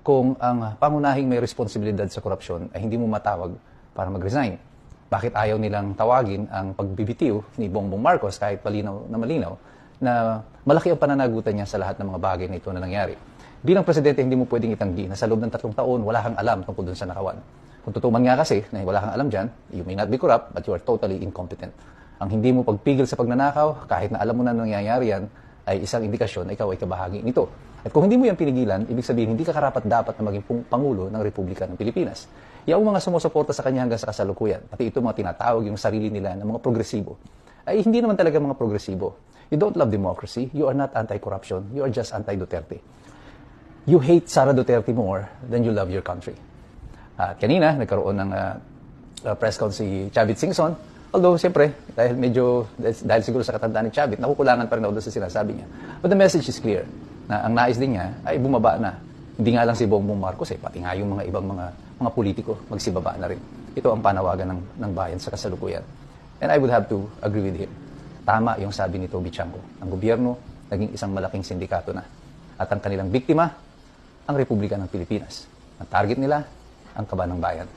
kung ang pangunahing may responsibilidad sa korupsyon ay hindi mo matawag para mag-resign? Bakit ayaw nilang tawagin ang pagbibitiw ni Bongbong Marcos kahit malinaw na malaki ang pananagutan niya sa lahat ng mga bagay na ito na nangyari? Bilang presidente, hindi mo pwedeng itanggi na sa loob ng 3 taon, wala kang alam tungkol dun sa nakawan. Kung totoo man nga kasi na wala kang alam dyan, you may not be corrupt, but you are totally incompetent. Ang hindi mo pagpigil sa pagnanakaw, kahit na alam mo na nangyayari yan, ay isang indikasyon na ikaw ay kabahagi nito. At kung hindi mo yan pinigilan, ibig sabihin hindi ka karapat-dapat na maging Pangulo ng Republika ng Pilipinas. Yung mga sumusuporta sa kanya hanggang sa kasalukuyan, pati ito mga tinatawag yung sarili nila ng mga progresibo, ay hindi naman talaga mga progresibo. You don't love democracy, you are not anti-corruption, you are just anti-Duterte. You hate Sara Duterte more than you love your country. At kanina, nagkaroon ng press con si Chavit Singson. Although, siyempre, dahil siguro sa katandaan ni Chavit, nakukulangan pa rin doon sa sinasabi niya. But the message is clear, na ang nais din niya ay bumaba na. Hindi nga lang si Bongbong Marcos, pati nga yung mga ibang mga politiko, magsibaba na rin. Ito ang panawagan ng bayan sa kasalukuyan. And I would have to agree with him. Tama yung sabi ni Toby Chanco. Ang gobyerno, naging isang malaking sindikato na. At ang kanilang biktima, ang Republika ng Pilipinas. Ang target nila, ang kaban ng bayan.